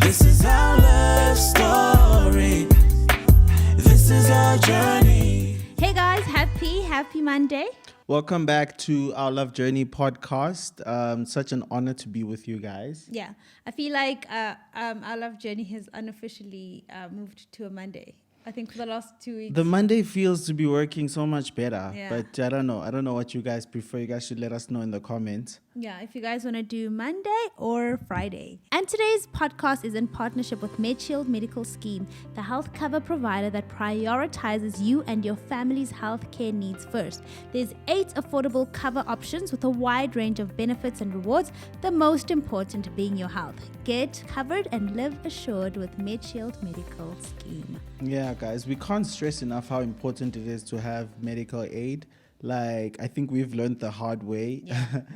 This is our love story. This is our journey. Hey guys, happy Monday. Welcome back to our Love Journey podcast. Such an honor to be with you guys. Yeah, I feel like our love journey has unofficially moved to a Monday. I think for the last 2 weeks. The Monday feels to be working so much better, Yeah. but I don't know. I don't know what you guys prefer. You guys should let us know in the comments. Yeah, if you guys want to do Monday or Friday. And today's podcast is in partnership with Medshield Medical Scheme, the health cover provider that prioritizes you and your family's healthcare needs first. There's 8 affordable cover options with a wide range of benefits and rewards, the most important being your health. Get covered and live assured with Medshield Medical Scheme. Yeah, guys, we can't stress enough how important it is to have medical aid. Like, I think we've learned the hard way.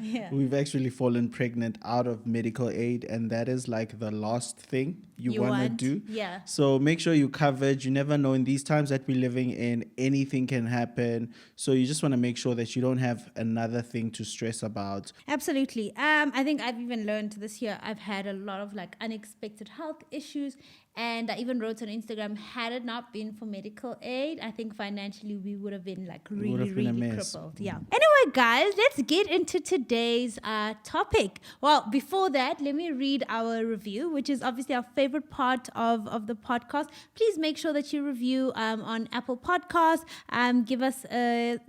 Yeah. We've actually fallen pregnant out of medical aid, and that is like the last thing you want to do. Yeah. So make sure you're covered. You never know, in these times that we're living in, anything can happen. So you just want to make sure that you don't have another thing to stress about. Absolutely. I think I've even learned this year, I've had a lot of like unexpected health issues. And I even wrote on Instagram, had it not been for medical aid, I think financially we would have been like really crippled. Yeah. Anyway, guys, let's get into today's topic. Well, before that, let me read our review, which is obviously our favorite part of the podcast. Please make sure that you review on Apple Podcasts.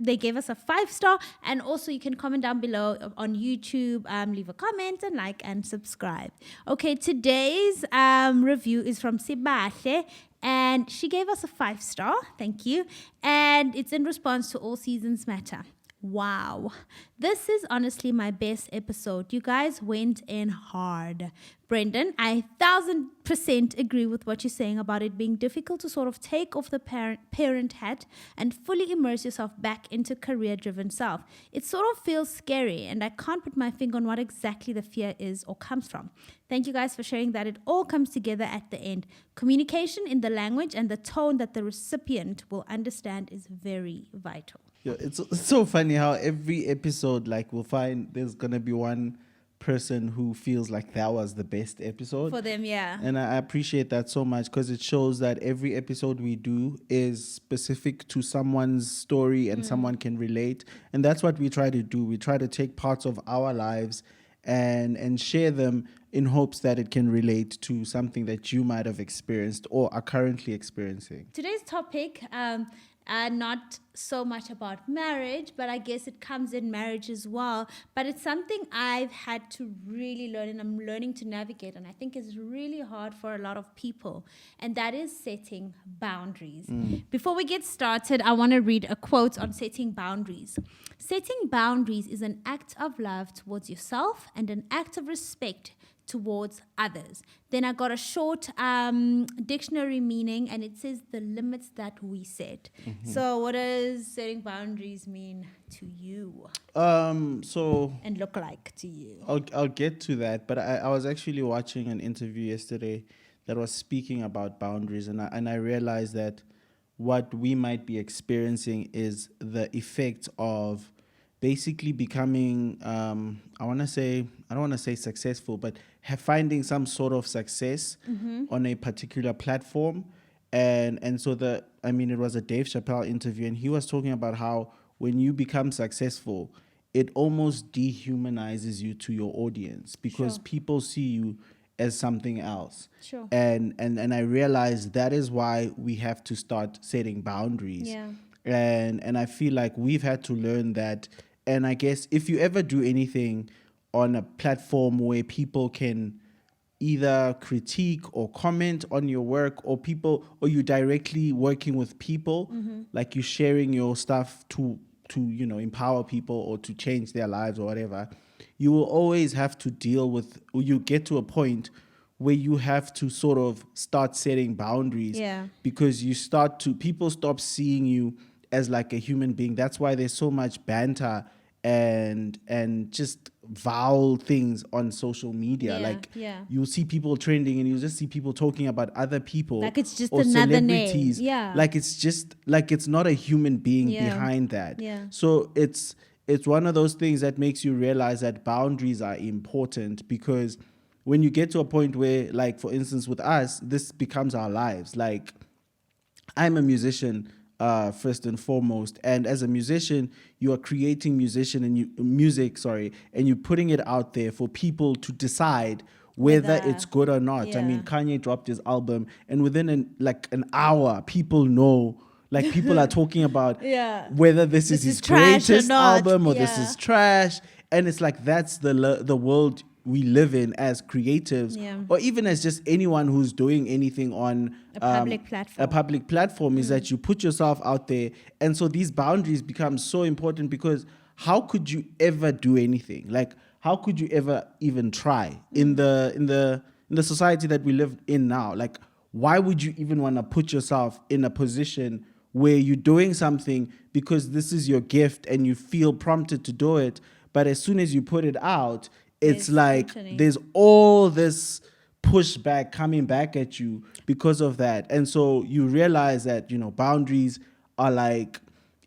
They gave us a 5-star, and also you can comment down below on YouTube. Leave a comment and like and subscribe. Okay, today's review is from Sibahle, and she gave us a 5-star. Thank you. And it's in response to All Seasons Matter. Wow. This is honestly my best episode. You guys went in hard. Brendan, I 1000% agree with what you're saying about it being difficult to sort of take off the parent hat and fully immerse yourself back into career-driven self. It sort of feels scary, and I can't put my finger on what exactly the fear is or comes from. Thank you guys for sharing that. It all comes together at the end. Communication in the language and the tone that the recipient will understand is very vital. Yeah, it's so funny how every episode, like, we'll find there's gonna be one person who feels like that was the best episode For them, yeah. and I appreciate that so much, because it shows that every episode we do is specific to someone's story and someone can relate. And that's what we try to do. We try to take parts of our lives and share them in hopes that it can relate to something that you might have experienced or are currently experiencing. Today's topic, not so much about marriage, but I guess it comes in marriage as well. But it's something I've had to really learn, and I'm learning to navigate, and I think it's really hard for a lot of people, and that is setting boundaries. Before we get started, I want to read a quote on setting boundaries. Setting boundaries is an act of love towards yourself and an act of respect towards others. Then I got a short dictionary meaning, and it says the limits that we set. So what does setting boundaries mean to you? And look like to you? I'll get to that, but I was actually watching an interview yesterday that was speaking about boundaries, and I realized that what we might be experiencing is the effect of basically becoming, I don't want to say successful, but finding some sort of success on a particular platform. And so it was a Dave Chappelle interview, and he was talking about how when you become successful, it almost dehumanizes you to your audience, because people see you as something else. Sure. And I realized that is why we have to start setting boundaries. Yeah. And I feel like we've had to learn that. And I guess if you ever do anything on a platform where people can either critique or comment on your work, or you directly working with people, like you sharing your stuff to empower people or to change their lives or whatever, you will always have to deal with, or you get to a point where you have to sort of start setting boundaries. Yeah. Because people stop seeing you as like a human being. That's why there's so much banter and just vile things on social media. You'll see people trending, and you'll just see people talking about other people like it's just or another celebrities. name. Yeah. Like it's not a human being behind that. Yeah. So it's one of those things that makes you realize that boundaries are important, because when you get to a point where, like, for instance, with us, this becomes our lives. Like, I'm a musician, first and foremost, and as a musician, you are creating music, and you're putting it out there for people to decide whether it's good or not. I mean, Kanye dropped his album, and within an hour, people know. Like, people are talking about whether this is his greatest album or this is trash, and it's like that's the world we live in as creatives, or even as just anyone who's doing anything on a public platform. A public platform is that you put yourself out there, and so these boundaries become so important, because how could you ever do anything? Like, how could you ever even try in the society that we live in now? Like, why would you even want to put yourself in a position where you're doing something because this is your gift and you feel prompted to do it, but as soon as you put it out, it's like there's all this pushback coming back at you because of that. And so you realize that, boundaries are like,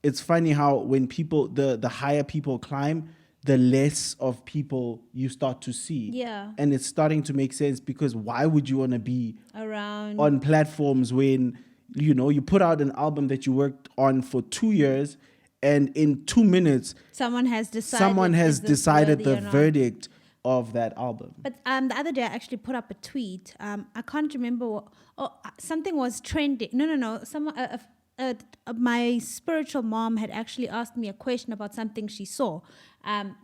it's funny how when people, the higher people climb, the less of people you start to see. Yeah. And it's starting to make sense, because why would you want to be around on platforms when, you put out an album that you worked on for 2 years, and in 2 minutes, someone has decided the verdict of that album. But the other day I actually put up a tweet. I can't remember something was trending. No. My spiritual mom had actually asked me a question about something she saw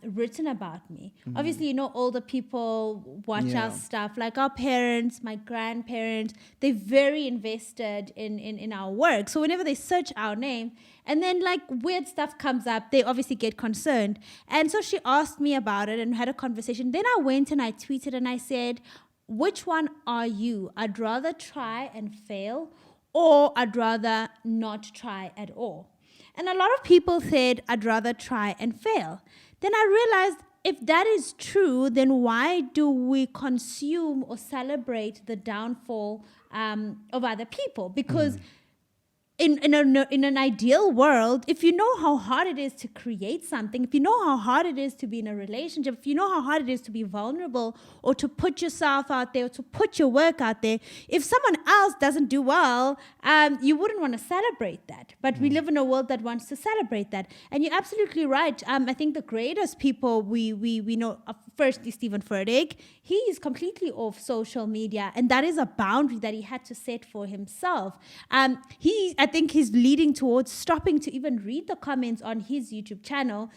written about me. Mm-hmm. Obviously, older people watch our stuff, like our parents, my grandparents. They're very invested in our work. So whenever they search our name, and then like weird stuff comes up, they obviously get concerned. And so she asked me about it and had a conversation. Then I went and I tweeted and I said, which one are you? I'd rather try and fail, or I'd rather not try at all. And a lot of people said, I'd rather try and fail. Then I realized, if that is true, then why do we consume or celebrate the downfall of other people? Because in an ideal world, if you know how hard it is to create something, if you know how hard it is to be in a relationship, if you know how hard it is to be vulnerable or to put yourself out there or to put your work out there, if someone else doesn't do well, you wouldn't want to celebrate that. But we live in a world that wants to celebrate that. And you're absolutely right. I think the greatest people we know, firstly, Stephen Furtick, he is completely off social media. And that is a boundary that he had to set for himself. I think he's leading towards stopping to even read the comments on his YouTube channel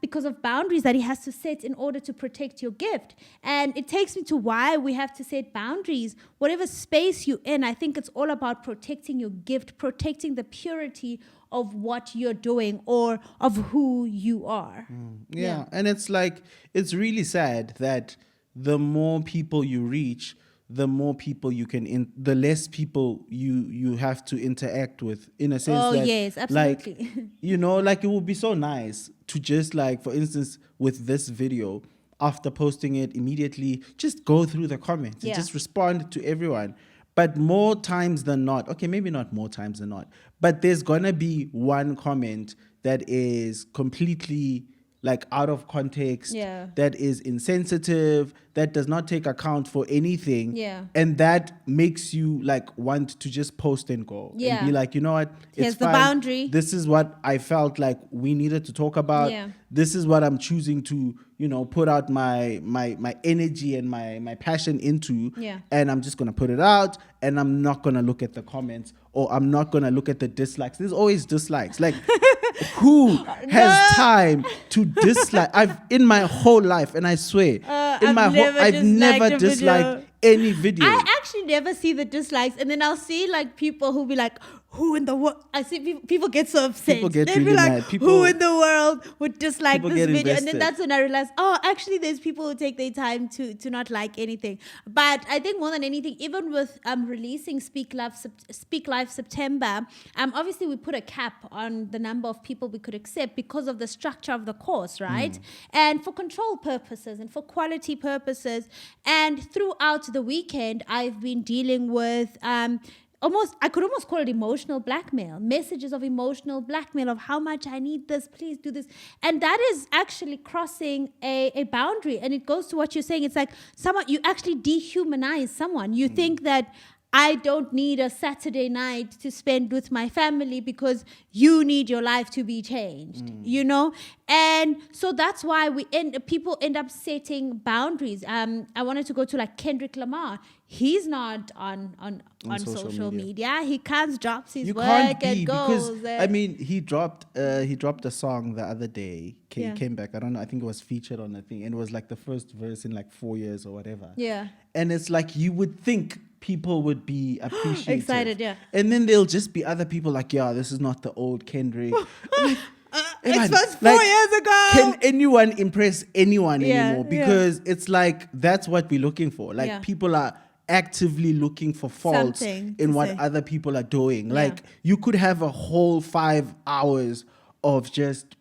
because of boundaries that he has to set in order to protect your gift. And it takes me to why we have to set boundaries. Whatever space you're in, I think it's all about protecting your gift, protecting the purity of what you're doing or of who you are. Yeah. And it's like, it's really sad that the more people you reach, the more people you can, the less people you have to interact with, in a sense. Oh, that, yes, absolutely. Like, like, it would be so nice to just, like, for instance, with this video, after posting it immediately, just go through the comments and just respond to everyone. But more times than not, okay, maybe not more times than not, but there's gonna be one comment that is completely, like, out of context, that is insensitive, that does not take account for anything, and that makes you, like, want to just post and go and be like, you know what, here's it's fine. The boundary. This is what I felt like we needed to talk about. This is what I'm choosing to, put out my energy and my passion into, and I'm just gonna put it out, and I'm not gonna look at the comments, or I'm not gonna look at the dislikes. There's always dislikes, like. Who has time to dislike? In my whole life, and I swear, I've never disliked any video. I actually never see the dislikes, and then I'll see like people who be like, who in the world? I see people get so upset. People get They'd really be like, mad. who in the world would dislike this video? Invested. And then that's when I realized, actually there's people who take their time to not like anything. But I think more than anything, even with releasing Speak Live September, obviously we put a cap on the number of people we could accept because of the structure of the course, right? And for control purposes and for quality purposes. And throughout the weekend, I've been dealing with I could almost call it emotional blackmail, messages of emotional blackmail of how much I need this, please do this. And that is actually crossing a boundary. And it goes to what you're saying. It's like you actually dehumanize someone. You think that I don't need a Saturday night to spend with my family because you need your life to be changed, you know? And so that's why people end up setting boundaries. I wanted to go to like Kendrick Lamar. He's not on social media. He comes, drops his work and goes. Because, I mean, he dropped a song the other day. Came back. I don't know. I think it was featured on a thing. And it was like the first verse in like 4 years or whatever. Yeah. And it's like you would think people would be appreciative. Excited, yeah. And then there'll just be other people like, yeah, this is not the old Kendrick. It was 4 years ago. Can anyone impress anyone anymore? Because it's like, that's what we're looking for. Like people are actively looking for faults in what other people are doing. Like you could have a whole 5 hours of just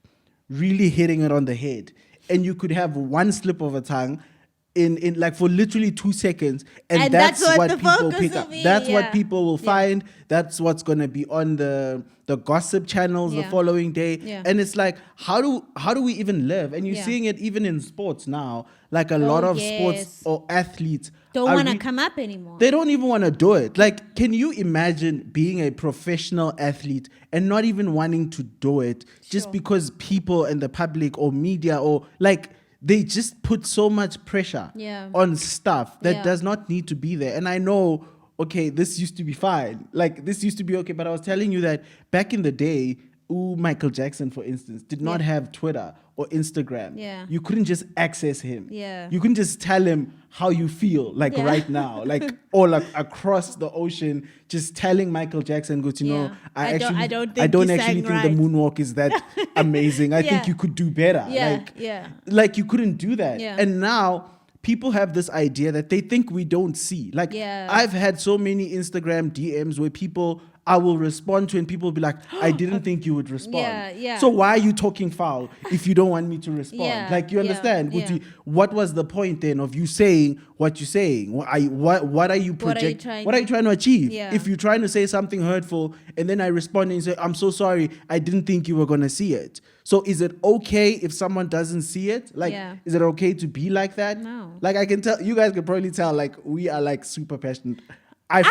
really hitting it on the head. And you could have one slip of a tongue in like for literally 2 seconds, and that's what people pick up. That's what people will find. That's what's gonna be on the gossip channels the following day. And it's like, how do we even live? And you're seeing it even in sports now. Like a lot of sports or athletes don't want to come up anymore. They don't even want to do it. Like, can you imagine being a professional athlete and not even wanting to do it just because people and the public or media or like they just put so much pressure on stuff that does not need to be there. And I know, okay, this used to be fine. Like, this used to be okay. But I was telling you that back in the day, Michael Jackson, for instance, did not have Twitter or Instagram. You couldn't just access him. You couldn't just tell him how you feel, like right now, like all across the ocean, just telling Michael Jackson, "Go, you know, I don't actually think the moonwalk is that amazing. I think you could do better." Like you couldn't do that. And now people have this idea that they think we don't see. Like I've had so many Instagram DMs where I will respond to, and people will be like, I didn't think you would respond. So why are you talking foul if you don't want me to respond? Like, you understand? What was the point then of you saying what you're saying? What are you projecting? What are you trying to achieve? If you're trying to say something hurtful and then I respond and say, I'm so sorry, I didn't think you were going to see it. So is it okay if someone doesn't see it? Like, is it okay to be like that? No. Like, I can tell, you guys can probably tell, like, we are like super passionate. I'm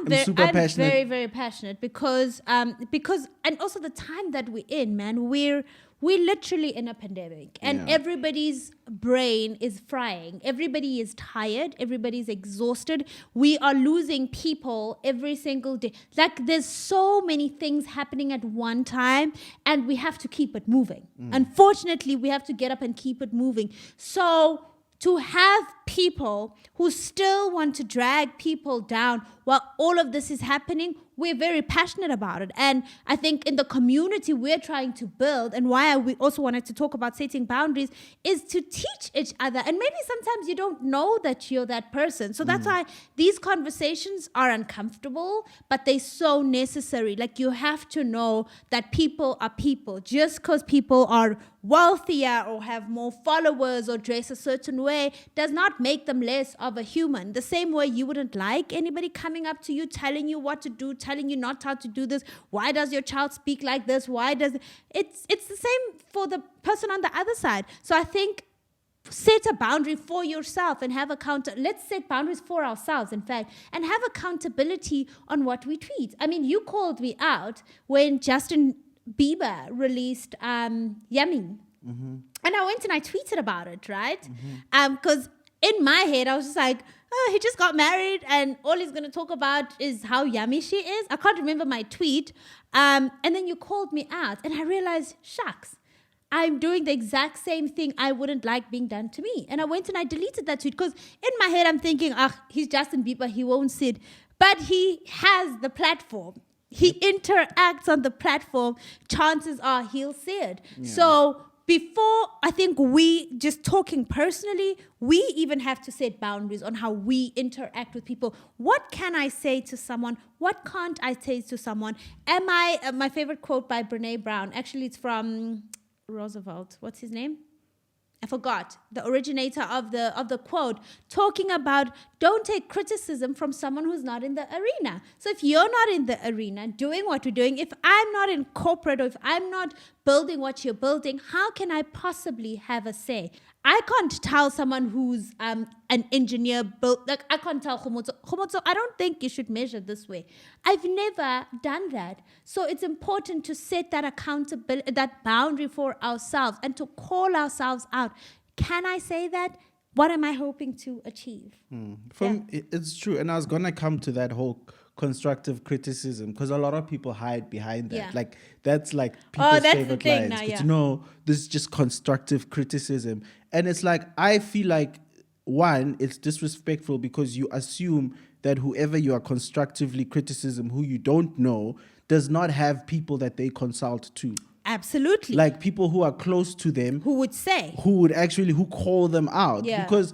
passionate. Very, very passionate because and also the time that we're in, man, we're literally in a pandemic and everybody's brain is frying. Everybody is tired. Everybody's exhausted. We are losing people every single day. Like, there's so many things happening at one time and we have to keep it moving. Unfortunately, we have to get up and keep it moving. So to have people who still want to drag people down while all of this is happening, we're very passionate about it. And I think in the community we're trying to build, and why we also wanted to talk about setting boundaries, is to teach each other. And maybe sometimes you don't know that you're that person. So that's why these conversations are uncomfortable, but they're so necessary. Like, you have to know that people are people. Just because people are wealthier or have more followers or dress a certain way does not make them less of a human. The same way you wouldn't like anybody coming up to you, telling you what to do, telling you not how to do this. Why does your child speak like this? Why does it's the same for the person on the other side. So I think set a boundary for yourself and have let's set boundaries for ourselves, in fact, and have accountability on what we tweet. I mean, you called me out when Justin Bieber released Yummy. And I went and I tweeted about it, right? Because in my head, I was just like, oh, he just got married and all he's going to talk about is how yummy she is. I can't remember my tweet. And then you called me out and I realized, shucks, I'm doing the exact same thing I wouldn't like being done to me. And I went and I deleted that tweet because in my head, I'm thinking, he's Justin Bieber, he won't sit. But he has the platform. He interacts on the platform. Chances are he'll see it. So before, I think we, just talking personally, we even have to set boundaries on how we interact with people. What can I say to someone? What can't I say to someone? My favorite quote by Brene Brown, actually it's from Roosevelt. What's his name? I forgot the originator of the quote, talking about don't take criticism from someone who's not in the arena. So if you're not in the arena doing what you're doing, if I'm not in corporate, or if I'm not building what you're building, how can I possibly have a say? I can't tell someone who's an engineer like I can't tell Khomotso, I don't think you should measure this way. I've never done that. So it's important to set that accountability, that boundary for ourselves, and to call ourselves out. Can I say that? What am I hoping to achieve? It's true. And I was going to come to that whole constructive criticism, because a lot of people hide behind that. Yeah. Like, that's like people's that's favorite the thing lines. now, But no, this is just constructive criticism. And it's like, I feel like, one, it's disrespectful because you assume that whoever you are constructively criticism, who you don't know, does not have people that they consult to. Absolutely. Like people who are close to them, Who would say? who call them out. Yeah. Because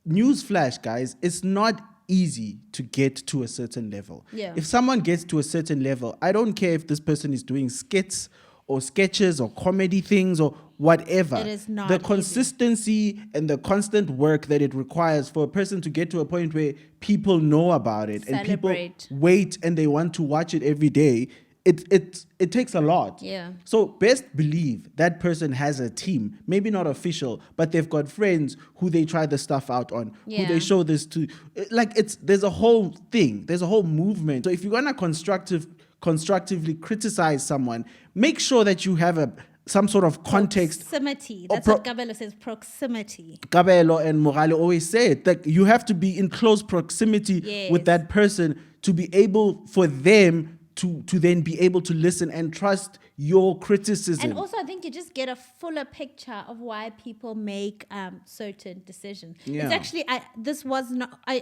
newsflash, guys, it's not easy to get to a certain level. Yeah. If someone gets to a certain level, I don't care if this person is doing skits or sketches or comedy things or whatever. It is not the easy. consistency and the constant work that it requires for a person to get to a point where people know about it and Celebrate. people wait and they want to watch it every day. It takes a lot. Yeah. So best believe that person has a team, maybe not official, but they've got friends who they try the stuff out on, who Yeah. they show this to. Like there's a whole thing, there's a whole movement. So if you're gonna constructively criticize someone, make sure that you have some sort of context. Proximity. or That's what Gabelo says, proximity. Kabelo and Mogale always say it, that you have to be in close proximity Yes. with that person to be able for them to then be able to listen and trust your criticism. And also, I think you just get a fuller picture of why people make certain decisions. Yeah. It's actually, I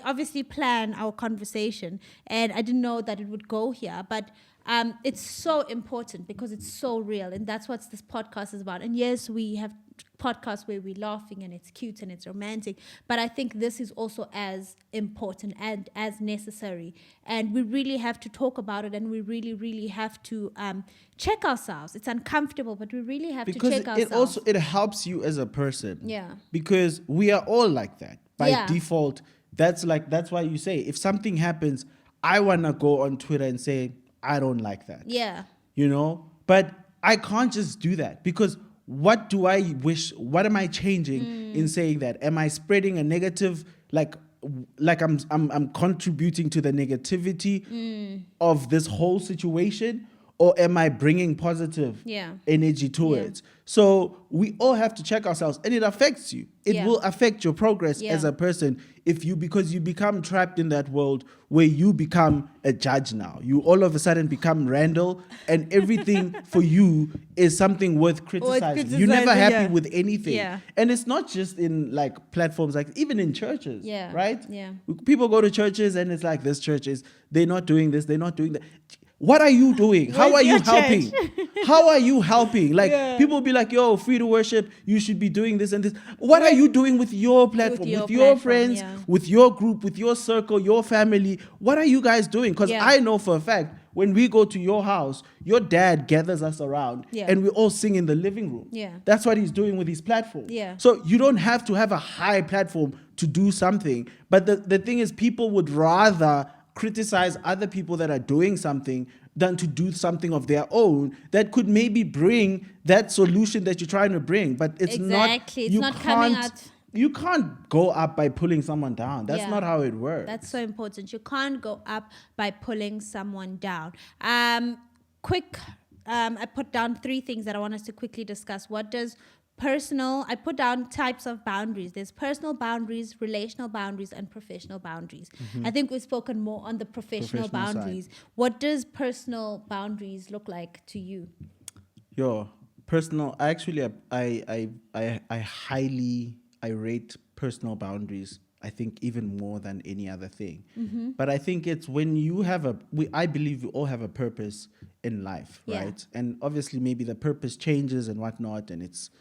obviously plan our conversation, and I didn't know that it would go here, but it's so important because it's so real, and that's what this podcast is about. And yes, we have podcasts where we're laughing and it's cute and it's romantic, but I think this is also as important and as necessary, and we really have to talk about it, and we really, really have to check ourselves. It's uncomfortable, but we really have to check ourselves. It helps you as a person. Yeah. Because we are all like that by Yeah. default. That's why you say, if something happens, I want to go on Twitter and say, I don't like that. Yeah. You know, but I can't just do that, because what do I wish? What am I changing in saying that? Am I spreading a negative, like I'm contributing to the negativity of this whole situation, or am I bringing positive energy to it? So we all have to check ourselves, and it affects you. It will affect your progress as a person because you become trapped in that world where you become a judge now. You all of a sudden become Randall, and everything for you is something worth criticizing. You're never happy with anything. Yeah. And it's not just in like platforms, like even in churches, right? Yeah. People go to churches and it's like, they're not doing this, they're not doing that. What are you doing? How are you helping? How are you helping? Like people be like, yo, free to worship, you should be doing this and this. What are you doing with your platform, with your friends, with your group, with your circle, your family? What are you guys doing? Because I know for a fact, when we go to your house, your dad gathers us around and we all sing in the living room. Yeah. That's what he's doing with his platform. Yeah. So you don't have to have a high platform to do something. But the thing is, people would rather criticize other people that are doing something than to do something of their own that could maybe bring that solution that you're trying to bring. But it's exactly. It's not coming out. You can't go up by pulling someone down. That's not how it works. That's so important. You can't go up by pulling someone down. I put down 3 things that I want us to quickly discuss. I put down types of boundaries. There's personal boundaries, relational boundaries, and professional boundaries. I think we've spoken more on the professional boundaries. Side. What does personal boundaries look like to you? Personal. Actually, I rate personal boundaries, I think, even more than any other thing. But I think it's when you I believe we all have a purpose in life, right? And obviously maybe the purpose changes and whatnot, and it's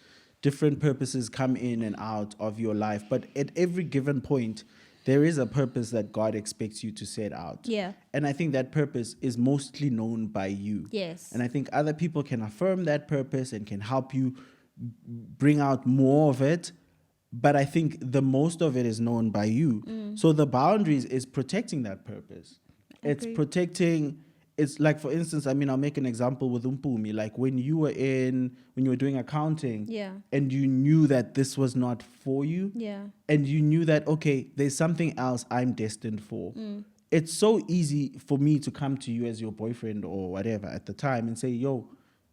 different purposes come in and out of your life. But at every given point, there is a purpose that God expects you to set out. Yeah. And I think that purpose is mostly known by you. Yes. And I think other people can affirm that purpose and can help you bring out more of it. but I think the most of it is known by you. So the boundaries is protecting that purpose. It's Agree. protecting. It's like, for instance, I mean, I'll make an example with Mpoomy. Like when you were doing accounting, Yeah. and you knew that this was not for you, Yeah. and you knew that, okay, there's something else I'm destined for. It's so easy for me to come to you as your boyfriend or whatever at the time and say, yo,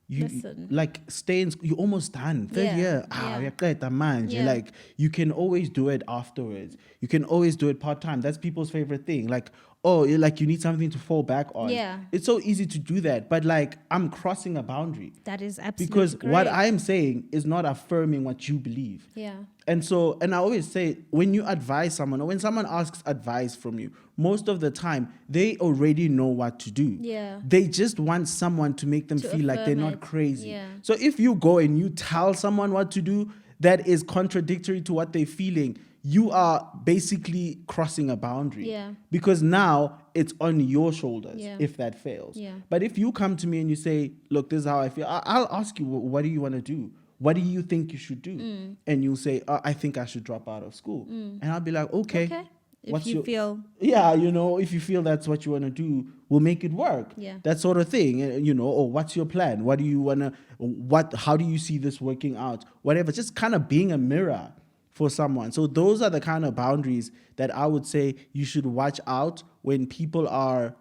you Listen. like stay in you're almost done. Third Yeah, year. yeah. Uyaqeda manje. Yeah. Like you can always do it afterwards. You can always do it part-time. That's people's favorite thing. Like, oh, like you need something to fall back on. Yeah. It's so easy to do that. But like I'm crossing a boundary. That is absolutely Because what correct. I'm saying is not affirming what you believe. Yeah. And I always say, when you advise someone or when someone asks advice from you, most of the time, they already know what to do. Yeah. They just want someone to make them To feel like they're affirm not it. crazy. Yeah. So if you go and you tell someone what to do that is contradictory to what they're feeling, you are basically crossing a boundary. Yeah. Because now it's on your shoulders Yeah. if that fails. Yeah. But if you come to me and you say, look, this is how I feel, I'll ask you, what do you want to do? What do you think you should do? And you'll say, I think I should drop out of school. And I'll be like, okay. If you feel. Yeah, if you feel that's what you want to do, we'll make it work. Yeah. That sort of thing. Or what's your plan? What do you want to, how do you see this working out? Whatever, just kind of being a mirror for someone. So those are the kind of boundaries that I would say you should watch out when people are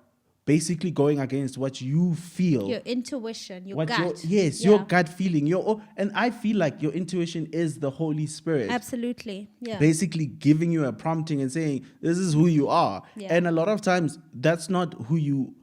basically going against what you feel. Your intuition, your What gut. your gut feeling. And I feel like your intuition is the Holy Spirit. Absolutely. Yeah. Basically giving you a prompting and saying, this is who you are. Yeah. And a lot of times that's not who you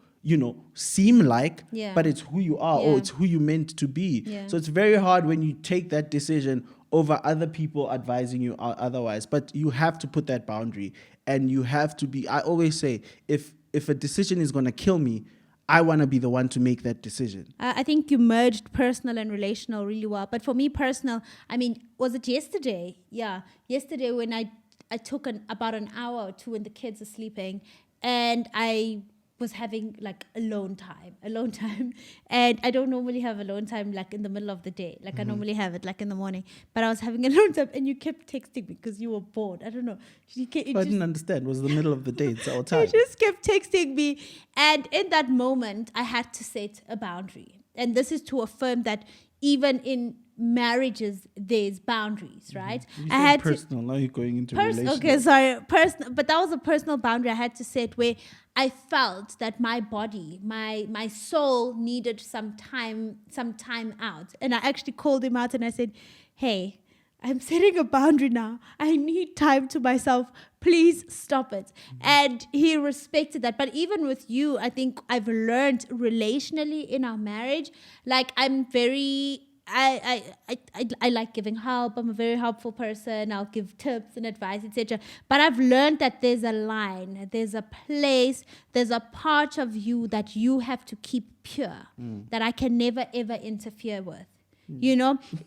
seem like, Yeah. but it's who you are, Yeah. or it's who you meant to be. Yeah. So it's very hard when you take that decision over other people advising you otherwise. But you have to put that boundary, and you have to be, I always say, if a decision is going to kill me, I want to be the one to make that decision. I think you merged personal and relational really well. But for me, personal, I mean, was it yesterday? Yeah. Yesterday when I took about an hour or two when the kids are sleeping, and I was having like alone time. And I don't normally have alone time like in the middle of the day. Like I normally have it like in the morning. But I was having alone time and you kept texting me because you were bored. I don't know. I didn't understand. It was the middle of the day. It's our You time. just kept texting me. And in that moment, I had to set a boundary. And this is to affirm that even in marriages, there's boundaries, right? You I said had personal. Now you're going into relationship. Okay, sorry, personal. But that was a personal boundary I had to set where I felt that my body, my soul needed some time out. And I actually called him out and I said, hey, I'm setting a boundary now. I need time to myself. Please stop it. And he respected that. But even with you, I think I've learned relationally in our marriage, like I'm very... I like giving help. I'm a very helpful person. I'll give tips and advice, etc. But I've learned that there's a line, there's a place, there's a part of you that you have to keep pure, that I can never ever interfere with.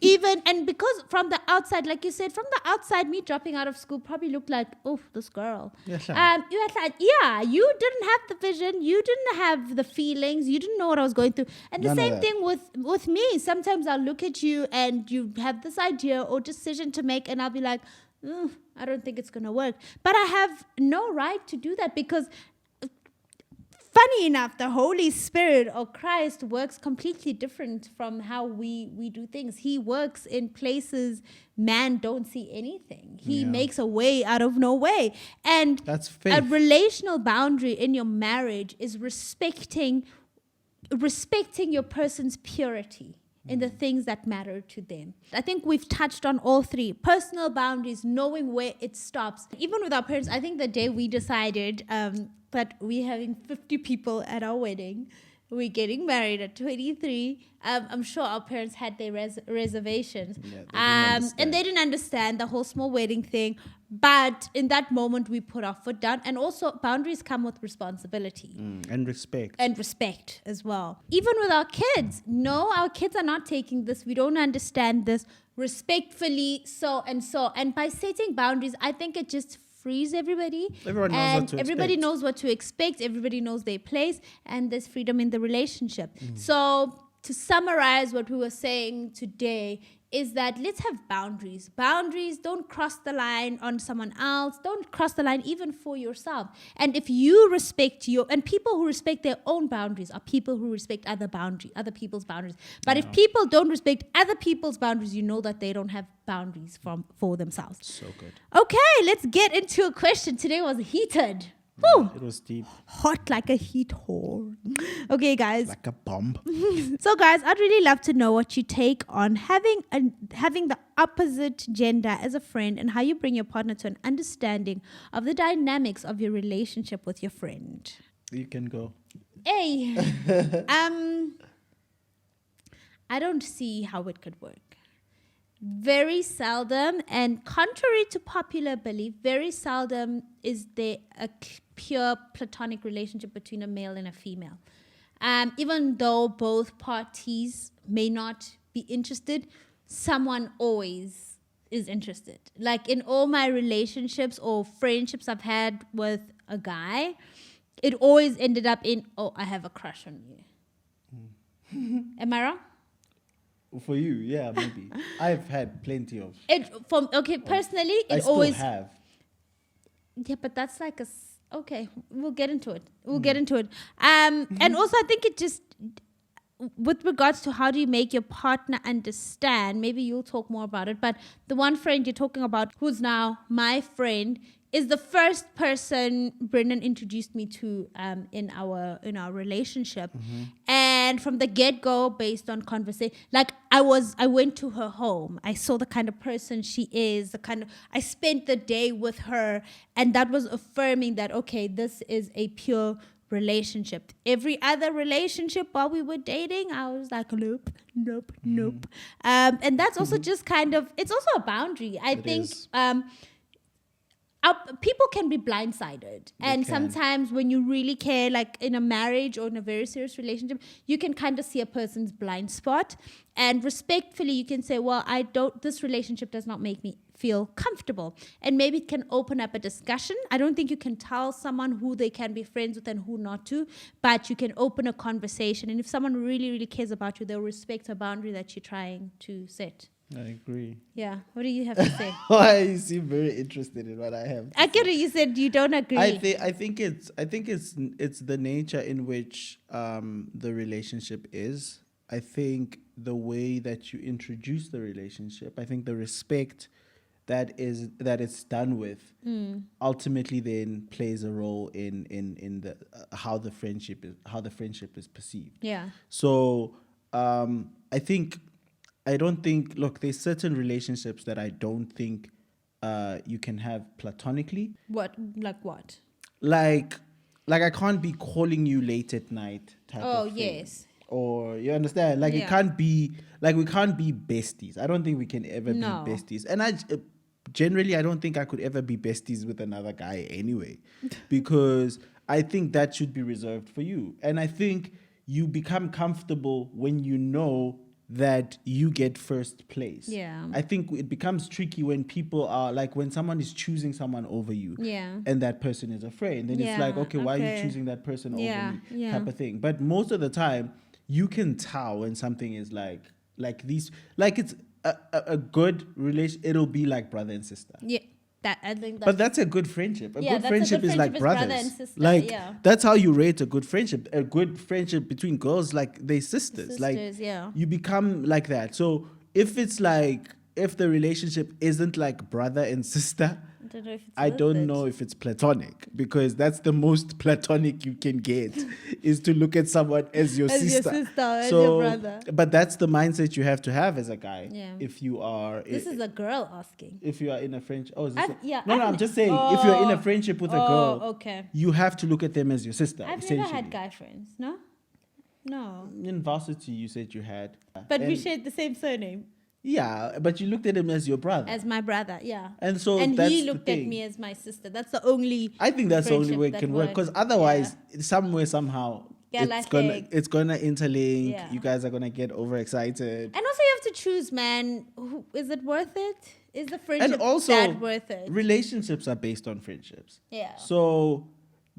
Even, and because from the outside, like you said, from the outside, me dropping out of school probably looked like, oh, this girl. Yeah, sure. You had like, you didn't have the vision, you didn't have the feelings, you didn't know what I was going through. And the None of same that. thing with me. Sometimes I'll look at you and you have this idea or decision to make, and I'll be like, I don't think it's gonna work. But I have no right to do that because, funny enough, the Holy Spirit or Christ works completely different from how we do things. He works in places man don't see anything. He makes a way out of no way. And That's faith. a relational boundary in your marriage is respecting your person's purity in the things that matter to them. I think we've touched on all three. Personal boundaries, knowing where it stops. Even with our parents, I think the day we decided that we're having 50 people at our wedding, we're getting married at 23, I'm sure our parents had their reservations. Yeah, and they didn't understand the whole small wedding thing. But in that moment, we put our foot down. And also, boundaries come with responsibility. And respect. And respect as well. Even with our kids. No, our kids are not taking this. We don't understand this. Respectfully, so and so. And by setting boundaries, I think it just frees everybody. Everyone knows and what to everybody expect. knows what to expect. Everybody knows their place. And there's freedom in the relationship. So to summarize what we were saying today is that let's have boundaries. Boundaries, don't cross the line on someone else. Don't cross the line even for yourself. And if you respect and people who respect their own boundaries are people who respect other people's boundaries. But if people don't respect other people's boundaries, you know that they don't have boundaries for themselves. So good. Okay, let's get into a question. Today was heated. Woo! It was deep. Hot like a heat whore. Okay, guys. Like a bomb. So, guys, I'd really love to know what you take on having the opposite gender as a friend and how you bring your partner to an understanding of the dynamics of your relationship with your friend. You can go. Hey, I don't see how it could work. Very seldom, and contrary to popular belief, very seldom is there a pure platonic relationship between a male and a female. Even though both parties may not be interested, someone always is interested. Like in all my relationships or friendships I've had with a guy, it always ended up in, oh, I have a crush on you. Am I wrong? For you, yeah, maybe. I've had plenty of. Personally, I it still always have. Yeah, but that's like okay. We'll get into it. And also, I think it just with regards to how do you make your partner understand. Maybe you'll talk more about it. But the one friend you're talking about, who's now my friend, is the first person Brendan introduced me to in our relationship. And from the get-go, based on conversation, like I went to her home. I saw the kind of person she is, I spent the day with her, and that was affirming that, okay, this is a pure relationship. Every other relationship while we were dating, I was like, nope. And that's also just it's also a boundary. I think people can be blindsided, and sometimes when you really care, like in a marriage or in a very serious relationship, you can kind of see a person's blind spot, and respectfully you can say, well, this relationship does not make me feel comfortable, and maybe it can open up a discussion. I don't think you can tell someone who they can be friends with and who not to, but you can open a conversation, and if someone really, really cares about you, they'll respect a boundary that you're trying to set. I agree. Yeah. What do you have to say? Why you seem very interested in what I have to say. You said you don't agree. I think it's the nature in which the relationship is. I think the way that you introduce the relationship, I think the respect that it's done with ultimately then plays a role in the how the friendship is perceived. Yeah. So I don't think, look, there's certain relationships that I don't think you can have platonically. What? Like what? Like I can't be calling you late at night type of thing. Yes. Or you understand? Like it can't be, like we can't be besties. I don't think we can ever be besties. And I don't think I could ever be besties with another guy anyway. Because I think that should be reserved for you. And I think you become comfortable when you know that you get first place. Yeah. I think it becomes tricky when people are like, when someone is choosing someone over you, and that person is a friend, then it's like, okay, why are you choosing that person over me? Type of thing. But most of the time, you can tell when something is like these, like it's a good relation. It'll be like brother and sister. Yeah. I think but that's a good friendship. A good friendship is like brothers. Brother and sister, that's how you rate a good friendship. A good friendship between girls, like they sisters. You become like that. So if the relationship isn't like brother and sister, I don't know if it's platonic, because that's the most platonic you can get is to look at someone as your sister. As your brother. But that's the mindset you have to have as a guy. Yeah. If you are... This is a girl asking. If you are in a friendship... Oh, is this No, I'm just saying, if you're in a friendship with a girl, you have to look at them as your sister. I've never had guy friends, no? No. In varsity, you said you had. But we shared the same surname. Yeah, but you looked at him as your brother. As my brother, yeah. And he looked at me as my sister. That's the only... I think that's the only way it can work. Because otherwise, somewhere, somehow, it's gonna interlink. Yeah. You guys are gonna get overexcited. And also you have to choose, man. Is it worth it? Is the friendship that worth it? Relationships are based on friendships. Yeah. So...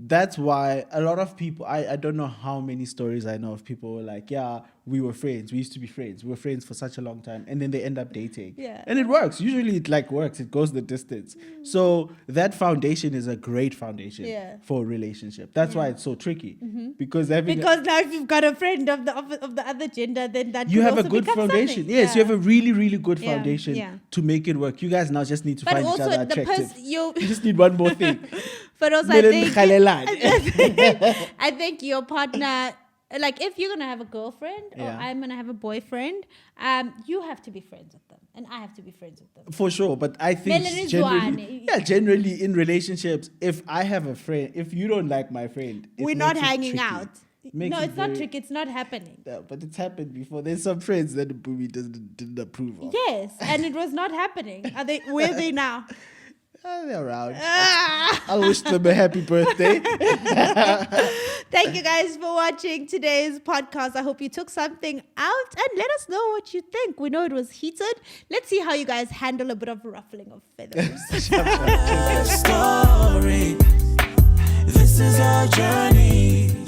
that's why a lot of people, I don't know how many stories I know of people who are like, yeah, we were friends. We used to be friends. We were friends for such a long time. And then they end up dating. Yeah. And it works. Usually it like works. It goes the distance. So that foundation is a great foundation for a relationship. That's why it's so tricky. Because now if you've got a friend of the other gender, then that you could have a also good become foundation. something. Yes, you have a really, really good Yeah, foundation yeah. to make it work. You guys now just need to But find each also other the attractive. You you just need one more thing. but also I think Khalelani. I think your partner, like if you're gonna have a girlfriend or Yeah. I'm gonna have a boyfriend, you have to be friends with them, and I have to be friends with them. For sure, but I think generally in relationships, if I have a friend, if you don't like my friend, We're not makes it hanging tricky. out. Makes No, it it's not very- tricky. It's not happening. Yeah, but it's happened before. There's some friends that Mpoomy didn't approve of. Yes, and it was not happening. Are they? Where are they now? They're around. Ah! I'll wish them a happy birthday. Thank you guys for watching today's podcast. I hope you took something out and let us know what you think. We know it was heated. Let's see how you guys handle a bit of ruffling of feathers. Story. This is our journey.